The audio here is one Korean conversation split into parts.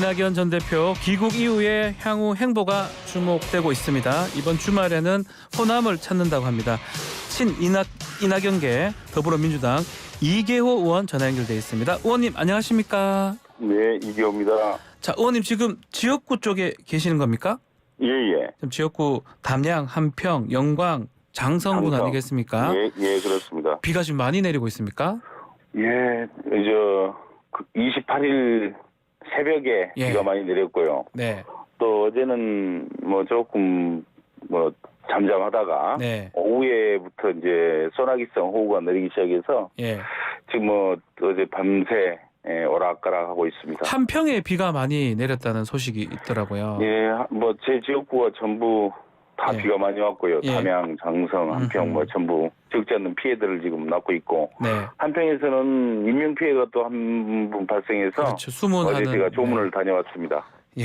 이낙연 전 대표 귀국 이후에 향후 행보가 주목되고 있습니다. 이번 주말에는 호남을 찾는다고 합니다. 이낙연계 더불어민주당 이계호 의원 전화 연결돼 있습니다. 의원님 안녕하십니까? 네, 이기호입니다. 자, 의원님 지금 지역구 쪽에 계시는 겁니까? 예. 지금 지역구 담양, 한평, 영광, 장성군 아니겠습니까? 예, 그렇습니다. 비가 지금 많이 내리고 있습니까? 예, 28일 새벽에 예. 비가 많이 내렸고요. 네. 또 어제는 조금 잠잠하다가 네. 오후에부터 이제 소나기성 호우가 내리기 시작해서 예. 지금 어제 밤새 오락가락하고 있습니다. 한평에 비가 많이 내렸다는 소식이 있더라고요. 예, 제 지역구가 전부 다 예. 비가 많이 왔고요. 예. 담양, 장성, 한평 전부 적지 않는 피해들을 지금 낳고 있고 네. 한평에서는 인명 피해가 또 한 분 발생해서 그렇죠. 수문하는. 어제 제가 조문을 다녀왔습니다. 예,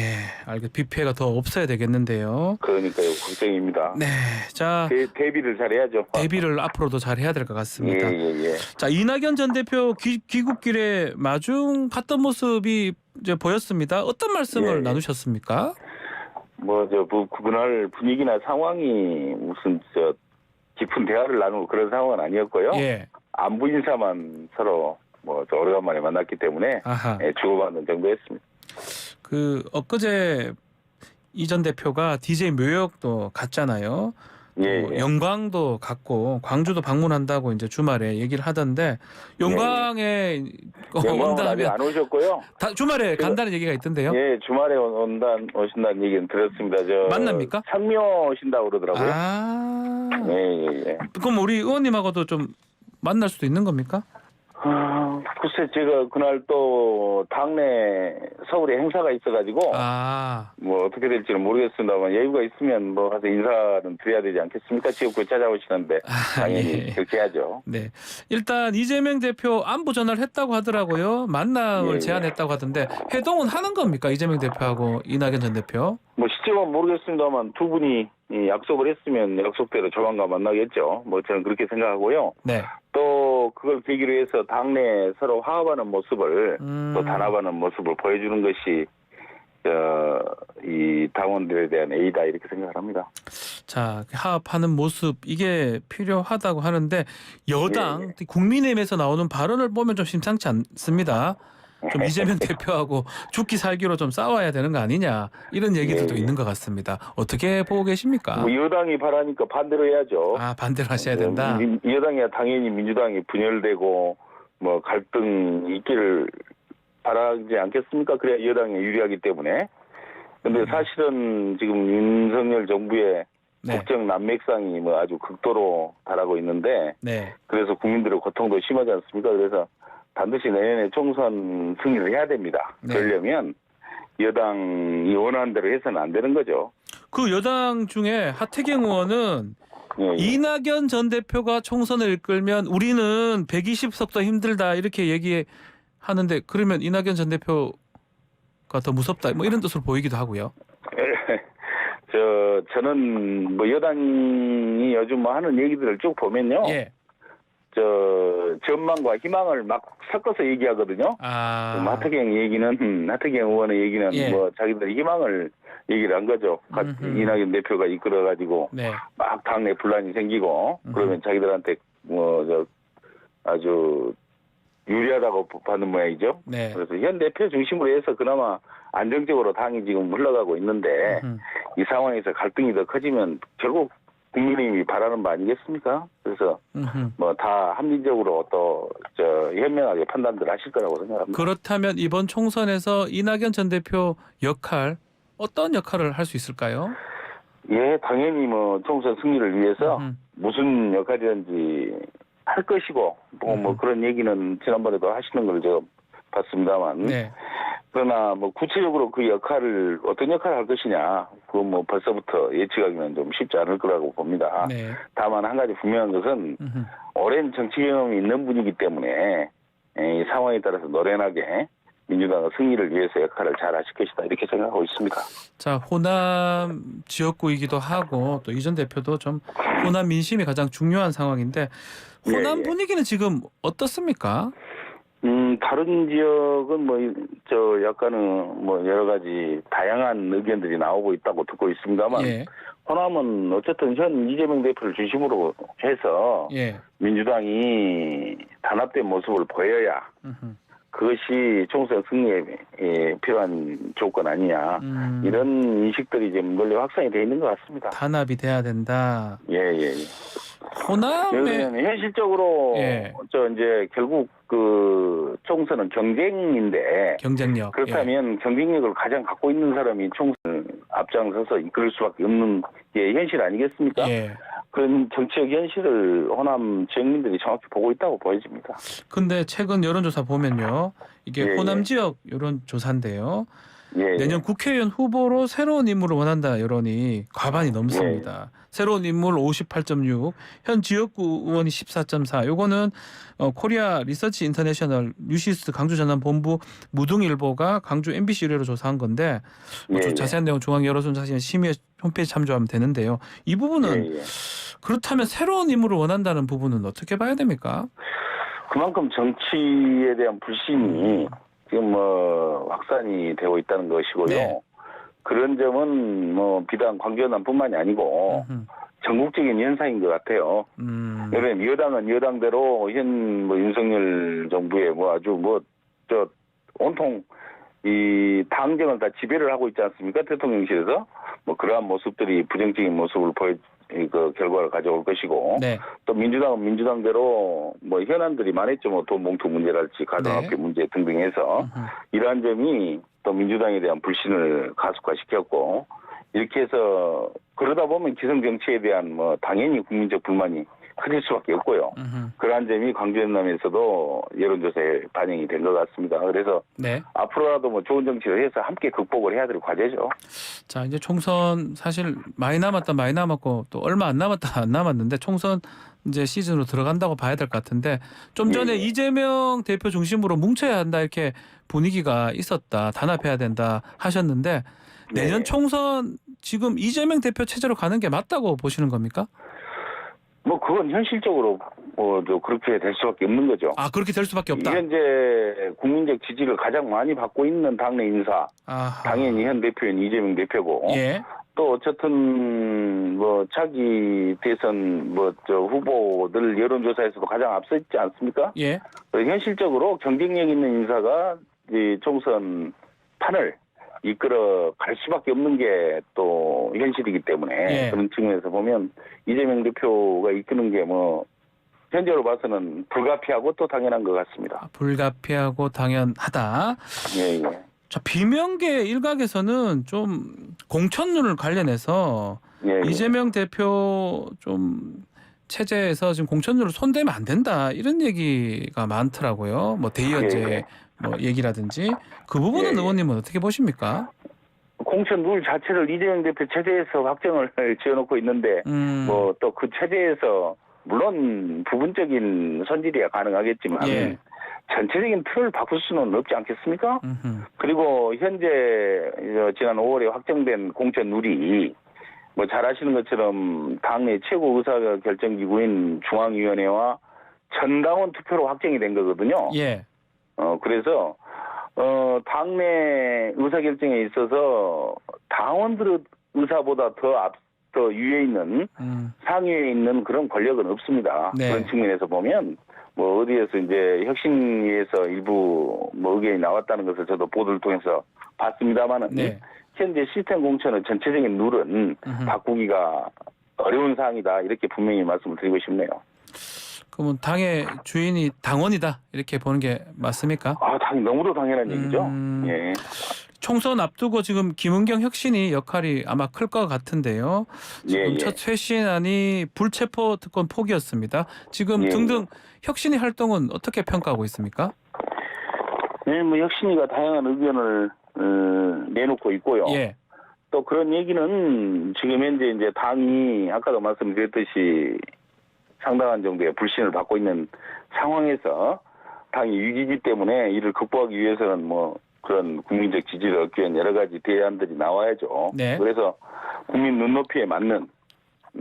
비 피해가 더 없어야 되겠는데요. 그러니까요, 걱정입니다. 네, 자 대비를 잘해야죠. 대비를 앞으로도 잘 해야 될 것 같습니다. 예. 자, 이낙연 전 대표 귀국길에 마중 갔던 모습이 이제 보였습니다. 어떤 말씀을 예. 나누셨습니까? 그날 분위기나 상황이 무슨 깊은 대화를 나누고 그런 상황은 아니었고요. 예. 안부 인사만 서로 오래간만에 만났기 때문에 아하. 주고받는 정도였습니다. 엊그제 이 전 대표가 DJ 묘역도 갔잖아요. 예. 영광도 갔고 광주도 방문한다고 이제 주말에 얘기를 하던데 영광에 영광은 아직 안 오셨고요. 주말에 간다는 얘기가 있던데요. 예, 주말에 오신다는 얘기는 들었습니다. 만납니까? 상묘 오신다고 그러더라고요. 아. 예. 그럼 우리 의원님하고도 좀 만날 수도 있는 겁니까? 글쎄 제가 그날 또 당내 서울에 행사가 있어가지고 어떻게 될지는 모르겠습니다만 여유가 있으면 가서 인사는 드려야 되지 않겠습니까? 지역구에 찾아오시는데 당연히 예. 그렇게 해야죠. 네, 일단 이재명 대표 안부 전화를 했다고 하더라고요. 만남을 예. 제안했다고 하던데 회동은 하는 겁니까? 이재명 대표하고 이낙연 전 대표? 시점은 모르겠습니다만 두 분이 약속을 했으면 약속대로 조만간 만나겠죠. 저는 그렇게 생각하고요. 네. 또 그걸 계기로 해서 당내 서로 화합하는 모습을 또 단합하는 모습을 보여주는 것이 이 당원들에 대한 A다 이렇게 생각을 합니다. 자, 화합하는 모습 이게 필요하다고 하는데 여당 국민의힘에서 나오는 발언을 보면 좀 심상치 않습니다. 좀 이재명 대표하고 죽기 살기로 좀 싸워야 되는 거 아니냐 이런 얘기들도 있는 것 같습니다. 어떻게 보고 계십니까? 여당이 바라니까 반대로 해야죠. 반대로 하셔야 된다. 여당이야 당연히 민주당이 분열되고 갈등 있기를 바라지 않겠습니까? 그래야 여당이 유리하기 때문에. 근데 사실은 지금 윤석열 정부의 국정 난맥상이 아주 극도로 달하고 있는데 그래서 국민들의 고통도 심하지 않습니까? 그래서 반드시 내년에 총선 승리를 해야 됩니다. 그러려면 여당이 원하는 대로 해서는 안 되는 거죠. 그 여당 중에 하태경 의원은 이낙연 전 대표가 총선을 이끌면 우리는 120석도 힘들다 이렇게 얘기하는데 그러면 이낙연 전 대표가 더 무섭다 이런 뜻으로 보이기도 하고요. 저는 여당이 요즘 하는 얘기들을 쭉 보면요. 전망과 희망을 막 섞어서 얘기하거든요. 하태경 의원의 얘기는 자기들의 희망을 얘기를 한 거죠. 이낙연 대표가 이끌어가지고 막 당내 분란이 생기고 그러면 자기들한테 아주 유리하다고 받는 모양이죠. 그래서 현 대표 중심으로 해서 그나마 안정적으로 당이 지금 흘러가고 있는데 이 상황에서 갈등이 더 커지면 결국 국민의힘이 바라는 바 아니겠습니까? 그래서 다 합리적으로 또 현명하게 판단들 하실 거라고 생각합니다. 그렇다면 이번 총선에서 이낙연 전 대표 어떤 역할을 할 수 있을까요? 예, 당연히 총선 승리를 위해서 무슨 역할이든지 할 것이고 그런 얘기는 지난번에도 하시는 걸 제가 봤습니다만 그러나 구체적으로 그 어떤 역할을 할 것이냐 그거 벌써부터 예측하기는 좀 쉽지 않을 거라고 봅니다. 다만 한 가지 분명한 것은 오랜 정치 경험이 있는 분이기 때문에 이 상황에 따라서 노련하게 민주당의 승리를 위해서 역할을 잘 하실 것이다 이렇게 생각하고 있습니다. 자, 호남 지역구이기도 하고 또 이 전 대표도 좀 호남 민심이 가장 중요한 상황인데 호남 분위기는 지금 어떻습니까? 다른 지역은 약간은 여러 가지 다양한 의견들이 나오고 있다고 듣고 있습니다만, 예. 호남은 어쨌든 현 이재명 대표를 중심으로 해서 예. 민주당이 단합된 모습을 보여야 그것이 총선 승리에 필요한 조건 아니냐, 이런 인식들이 지금 널리 확산이 돼 있는 것 같습니다. 단합이 돼야 된다. 예. 호남에 현실적으로 예. 이제 결국 그 총선은 경쟁인데, 경쟁력. 그렇다면 경쟁력을 가장 갖고 있는 사람이 총선 앞장서서 이끌 수밖에 없는 게 현실 아니겠습니까? 예. 그런 정치적 현실을 호남 지역민들이 정확히 보고 있다고 보여집니다. 근데 최근 여론조사 보면요, 이게 예, 호남 예. 지역 여론조사인데요. 예, 내년 국회의원 후보로 새로운 인물을 원한다 여론이 과반이 넘습니다. 새로운 인물 58.6, 현 지역구 의원이 14.4. 요거는 코리아 리서치 인터내셔널 뉴시스 강주전남본부 무등일보가 강주 MBC 의뢰로 조사한 건데, 자세한 내용 중앙여론조사 심의 홈페이지 참조하면 되는데요. 이 부분은 그렇다면 새로운 인물을 원한다는 부분은 어떻게 봐야 됩니까? 그만큼 정치에 대한 불신이 지금 확산이 되고 있다는 것이고요. 네. 그런 점은 비단 광주연남뿐만이 아니고 전국적인 현상인 것 같아요. 왜냐면 여당은 여당대로 현 윤석열 정부의 아주 온통 이 당정을 다 지배를 하고 있지 않습니까? 대통령실에서 그러한 모습들이 부정적인 모습을 그 결과를 가져올 것이고, 네. 또 민주당은 민주당대로 현안들이 많았죠. 돈 봉투 문제랄지 가정학교 문제 등등 해서 이러한 점이 또 민주당에 대한 불신을 가속화시켰고, 이렇게 해서 그러다 보면 기성 정치에 대한 당연히 국민적 불만이 커질 수밖에 없고요. 그러한 점이 광주연남에서도 여론조사에 반영이 된 것 같습니다. 그래서 앞으로라도 좋은 정치를 해서 함께 극복을 해야 될 과제죠. 자, 이제 총선 사실 많이 남았고 또 얼마 안 남았는데 총선 이제 시즌으로 들어간다고 봐야 될 것 같은데, 좀 전에 이재명 대표 중심으로 뭉쳐야 한다 이렇게 분위기가 있었다, 단합해야 된다 하셨는데, 내년 총선 지금 이재명 대표 체제로 가는 게 맞다고 보시는 겁니까? 그건 현실적으로 그렇게 될 수밖에 없는 거죠. 아, 그렇게 될 수밖에 없다. 현재 국민적 지지를 가장 많이 받고 있는 당내 인사, 당연히 현 대표인 이재명 대표고, 또 어쨌든 차기 대선 후보들 여론조사에서도 가장 앞서 있지 않습니까? 현실적으로 경쟁력 있는 인사가 이 총선 판을 이끌어 갈 수밖에 없는 게 또 현실이기 때문에, 그런 측면에서 보면 이재명 대표가 이끄는 게 현재로 봐서는 불가피하고 또 당연한 것 같습니다. 불가피하고 당연하다. 자, 비명계 일각에서는 좀 공천론을 관련해서 이재명 대표 좀 체제에서 지금 공천론을 손대면 안 된다 이런 얘기가 많더라고요. 대의원제 얘기라든지 그 부분은 의원님은 어떻게 보십니까? 공천 룰 자체를 이재명 대표 체제에서 확정을 지어놓고 있는데 또 그 체제에서 물론 부분적인 손질이야 가능하겠지만 전체적인 틀을 바꿀 수는 없지 않겠습니까? 그리고 현재 지난 5월에 확정된 공천 룰이 잘 아시는 것처럼 당내 최고 의사결정기구인 중앙위원회와 전당원 투표로 확정이 된 거거든요. 그래서 당내 의사결정에 있어서 당원들의 의사보다 더 위에 있는 상위에 있는 그런 권력은 없습니다. 그런 측면에서 보면 어디에서 이제 혁신위에서 일부 의견이 나왔다는 것을 저도 보도를 통해서 봤습니다만은 현재 시스템 공천의 전체적인 룰은 바꾸기가 어려운 사항이다 이렇게 분명히 말씀을 드리고 싶네요. 그러면 당의 주인이 당원이다 이렇게 보는 게 맞습니까? 너무도 당연한 얘기죠. 총선 앞두고 지금 김은경 혁신이 역할이 아마 클 것 같은데요. 지금 첫 쇄신안이 불체포 특권 포기였습니다. 지금 등등 혁신위 활동은 어떻게 평가하고 있습니까? 혁신위가 다양한 의견을 내놓고 있고요. 또 그런 얘기는 지금 현재 이제 당이 아까도 말씀드렸듯이 상당한 정도의 불신을 받고 있는 상황에서 당이 위기이기 때문에 이를 극복하기 위해서는 그런 국민적 지지를 얻기 위한 여러 가지 대안들이 나와야죠. 그래서 국민 눈높이에 맞는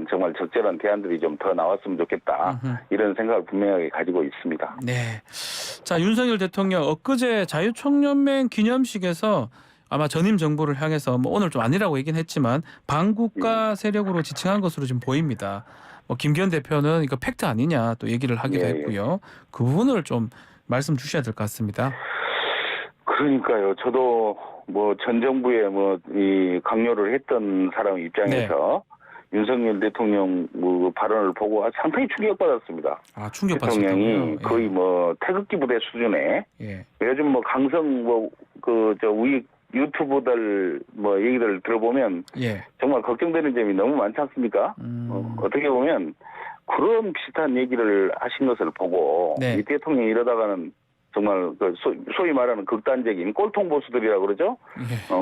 정말 적절한 대안들이 좀 더 나왔으면 좋겠다. 이런 생각을 분명하게 가지고 있습니다. 자, 윤석열 대통령 엊그제 자유총연맹 기념식에서 아마 전임 정부를 향해서 뭐 오늘 좀 아니라고 얘기는 했지만 반국가 세력으로 지칭한 것으로 지금 보입니다. 뭐 김기현 대표는 이거 팩트 아니냐 또 얘기를 하기도 했고요. 그 부분을 좀 말씀 주셔야 될 것 같습니다. 그러니까요. 저도 뭐 전 정부에 뭐 이 강요를 했던 사람 입장에서 윤석열 대통령 뭐 발언을 보고 상당히 충격받았습니다. 아, 충격받았군요. 대통령이 거의 뭐 태극기 부대 수준에 요즘 뭐 강성 뭐 그 저 우익 유튜버들 뭐 얘기들 들어보면 정말 걱정되는 점이 너무 많지 않습니까? 어떻게 보면 그런 비슷한 얘기를 하신 것을 보고 이 대통령이 이러다가는 정말 그 소위 말하는 극단적인 꼴통 보수들이라고 그러죠.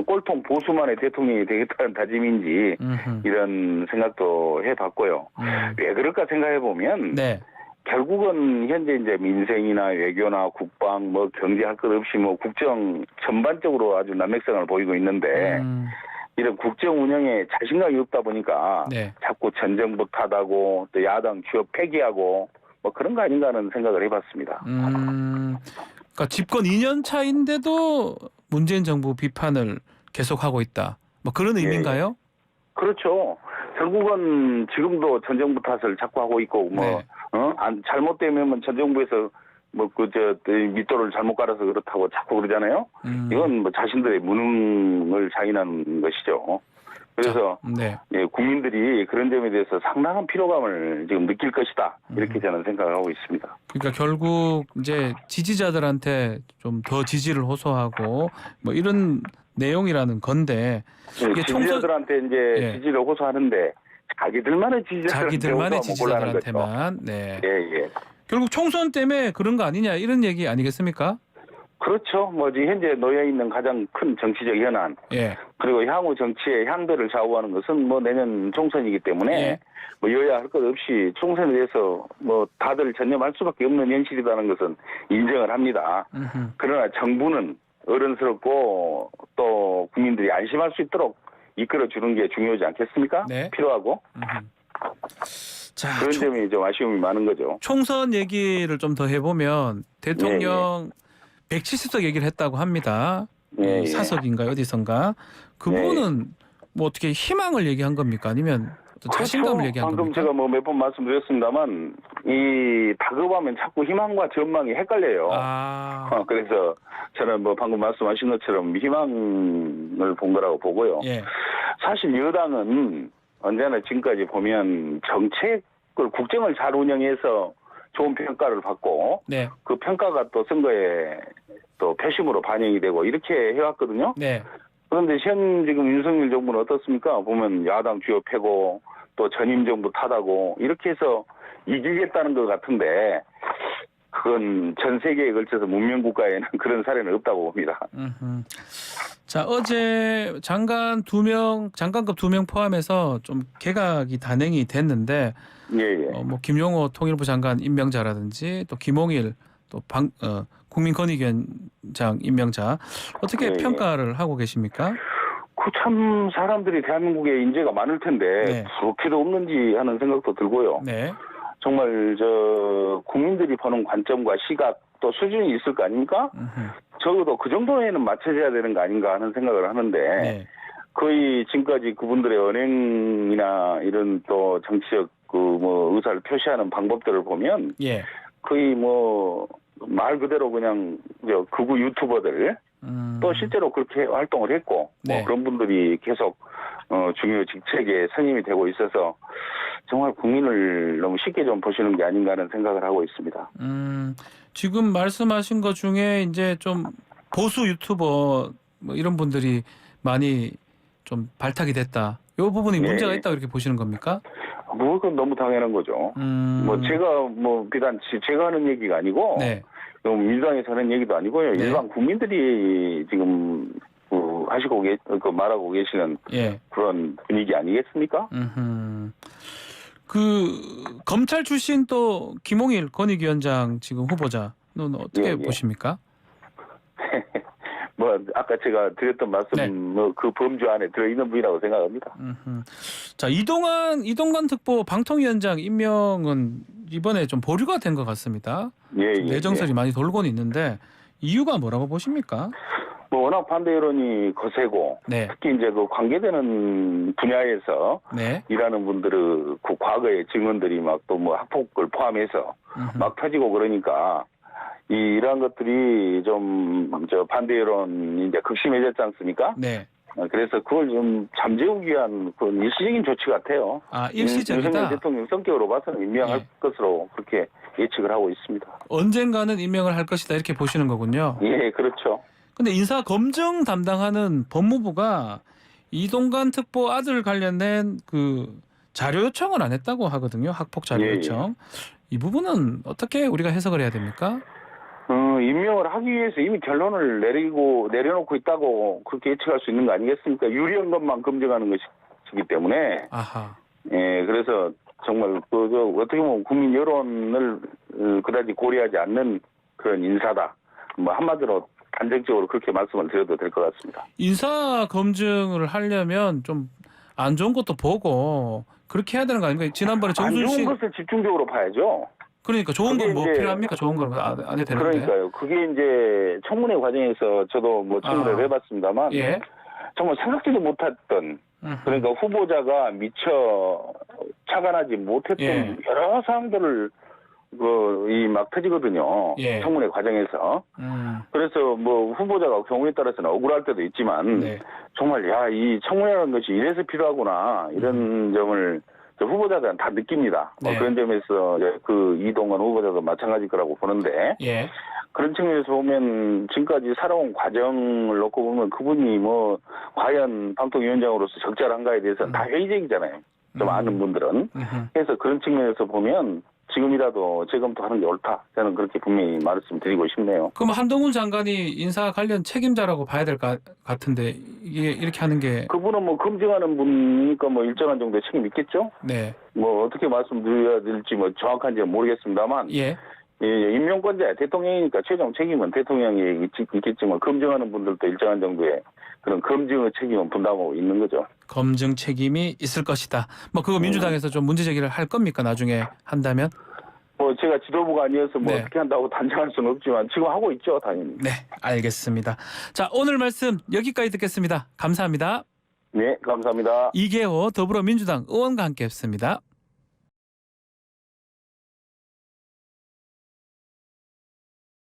꼴통 보수만의 대통령이 되겠다는 다짐인지 이런 생각도 해봤고요. 왜 그럴까 생각해보면 결국은 현재 이제 민생이나 외교나 국방 뭐 경제 할 것 없이 뭐 국정 전반적으로 아주 난맥성을 보이고 있는데 이런 국정 운영에 자신감이 없다 보니까 자꾸 전정부 탓하고 또 야당 주요 폐기하고 뭐 그런 거 아닌가 하는 생각을 해봤습니다. 그러니까 집권 2년 차인데도 문재인 정부 비판을 계속하고 있다. 뭐 그런 의미인가요? 그렇죠. 결국은 지금도 전 정부 탓을 자꾸 하고 있고 뭐 잘못되면 전 정부에서 뭐 밑도를 잘못 깔아서 그렇다고 자꾸 그러잖아요. 이건 뭐 자신들의 무능을 자인하는 것이죠. 그래서 국민들이 그런 점에 대해서 상당한 피로감을 지금 느낄 것이다. 이렇게 저는 생각을 하고 있습니다. 그러니까 결국 이제 지지자들한테 좀 더 지지를 호소하고 뭐 이런 내용이라는 건데 지지자들한테 이제 지지를 호소하는데 자기들만의 지지자들한테만 결국 총선 때문에 그런 거 아니냐 이런 얘기 아니겠습니까? 그렇죠. 뭐지 현재 놓여 있는 가장 큰 정치적 현안 그리고 향후 정치의 향배를 좌우하는 것은 뭐 내년 총선이기 때문에 뭐 여야 할 것 없이 총선에 대해서 뭐 다들 전념할 수밖에 없는 현실이라는 것은 인정을 합니다. 그러나 정부는 어른스럽고 또 국민들이 안심할 수 있도록 이끌어주는 게 중요하지 않겠습니까? 필요하고. 자, 그런 점이 좀 아쉬움이 많은 거죠. 총선 얘기를 좀 더 해보면 대통령 170석 얘기를 했다고 합니다. 사석인가요? 어디선가? 그 부분은 뭐 어떻게 희망을 얘기한 겁니까? 아니면 자신감을 얘기한 방금 겁니까? 제가 뭐 몇 번 말씀드렸습니다만 이 다급하면 자꾸 희망과 전망이 헷갈려요. 그래서 저는 뭐 방금 말씀하신 것처럼 희망을 본 거라고 보고요. 사실 여당은 언제나 지금까지 보면 정책을 국정을 잘 운영해서 좋은 평가를 받고 그 평가가 또 선거에 또 표심으로 반영이 되고 이렇게 해왔거든요. 그런데 지금 윤석열 정부는 어떻습니까? 보면 야당 주요 패고 또 전임 정부 탓하고 이렇게 해서 이기겠다는 것 같은데 그건 전 세계에 걸쳐서 문명 국가에는 그런 사례는 없다고 봅니다. 자, 어제 장관급 2명 포함해서 좀 개각이 단행이 됐는데 뭐 김용호 통일부 장관 임명자라든지 또 김홍일 또 국민권익위원장 임명자 어떻게 평가를 하고 계십니까? 그 참 사람들이 대한민국에 인재가 많을 텐데 그렇게도 없는지 하는 생각도 들고요. 정말 국민들이 보는 관점과 시각 또 수준이 있을 거 아닙니까? 적어도 그 정도에는 맞춰져야 되는 거 아닌가 하는 생각을 하는데 거의 지금까지 그분들의 언행이나 이런 또 정치적 뭐 의사를 표시하는 방법들을 보면 거의 뭐 말 그대로 그냥 극우 유튜버들 또 실제로 그렇게 활동을 했고 뭐 그런 분들이 계속 중요 직책에 선임이 되고 있어서 정말 국민을 너무 쉽게 좀 보시는 게 아닌가 하는 생각을 하고 있습니다. 지금 말씀하신 것 중에 이제 좀 보수 유튜버 뭐 이런 분들이 많이 좀 발탁이 됐다. 이 부분이 문제가 있다고 이렇게 보시는 겁니까? 뭐 그건 너무 당연한 거죠. 뭐 제가 뭐 비단 제가 하는 얘기가 아니고 민주당에서 하는 얘기도 아니고요. 일반 국민들이 지금 말하고 계시는 그런 분위기 아니겠습니까? 그 검찰 출신 또 김홍일 권익위원장 지금 후보자는 어떻게 보십니까? 뭐 아까 제가 드렸던 말씀 뭐 그 범주 안에 들어있는 분이라고 생각합니다. 자, 이동관 특보 방통위원장 임명은 이번에 좀 보류가 된 것 같습니다. 예, 좀 내정설이 많이 돌고는 있는데 이유가 뭐라고 보십니까? 뭐 워낙 반대 여론이 거세고 네. 특히 이제 그 관계되는 분야에서 네. 일하는 분들의 그 과거의 증언들이 막 또 뭐 학폭을 포함해서 막 터지고 그러니까 이러한 것들이 좀 저 반대 여론이 이제 극심해졌지 않습니까? 네. 그래서 그걸 좀 잠재우기 위한 그런 일시적인 조치 같아요. 아, 일시적이다. 윤석열 대통령 성격으로 봐서는 임명할 예. 것으로 그렇게 예측을 하고 있습니다. 언젠가는 임명을 할 것이다 이렇게 보시는 거군요. 예, 그렇죠. 근데 인사 검증 담당하는 법무부가 이동관 특보 아들 관련된 그 자료 요청을 안 했다고 하거든요. 학폭 자료 예, 요청. 이 부분은 어떻게 우리가 해석을 해야 됩니까? 임명을 하기 위해서 이미 결론을 내려놓고 있다고 그렇게 예측할 수 있는 거 아니겠습니까? 유리한 것만 검증하는 것이기 때문에. 아하. 예, 그래서 정말 어떻게 보면 국민 여론을 그다지 고려하지 않는 그런 인사다. 뭐 한마디로 단정적으로 그렇게 말씀을 드려도 될 것 같습니다. 인사 검증을 하려면 좀 안 좋은 것도 보고 그렇게 해야 되는 거 아닙니까? 지난번에 안 정순신 좋은 것을 집중적으로 봐야죠. 그러니까 좋은 건 뭐 그게 이제 필요합니까? 좋은 건 안 해도 되는데. 그러니까요. 그게 이제 청문회 과정에서 저도 뭐 청문회를 해봤습니다만 예. 정말 생각지도 못했던 그러니까 후보자가 미처 착안하지 못했던 예. 여러 사항들을 막 터지거든요. 예. 청문회 과정에서. 그래서 뭐 후보자가 경우에 따라서는 억울할 때도 있지만 네. 정말 이 청문회라는 것이 이래서 필요하구나 이런 점을 후보자들은 다 느낍니다. 네. 그런 점에서 그 이동관 후보자도 마찬가지일 거라고 보는데 예. 그런 측면에서 보면 지금까지 살아온 과정을 놓고 보면 그분이 뭐 과연 방통위원장으로서 적절한가에 대해서는 다 회의적이잖아요. 좀 아는 분들은. 그래서 그런 측면에서 보면 지금이라도 재검토하는 게 옳다. 저는 그렇게 분명히 말씀드리고 싶네요. 그럼 한동훈 장관이 인사 관련 책임자라고 봐야 될 것 같은데 이게 이렇게 하는 게 그분은 뭐 검증하는 분이니까 뭐 일정한 정도의 책임 있겠죠? 네. 뭐 어떻게 말씀드려야 될지 뭐 정확한지는 모르겠습니다만 예. 임명권자 대통령이니까 최종 책임은 대통령이 있겠지만 검증하는 분들도 일정한 정도의 그런 검증의 책임은 분담하고 있는 거죠. 검증 책임이 있을 것이다. 뭐 그거 민주당에서 좀 문제 제기를 할 겁니까? 나중에 한다면? 뭐 제가 지도부가 아니어서 뭐 네. 어떻게 한다고 단정할 수는 없지만 지금 하고 있죠, 당연히. 네, 알겠습니다. 자, 오늘 말씀 여기까지 듣겠습니다. 감사합니다. 네, 감사합니다. 이계호 더불어민주당 의원과 함께했습니다.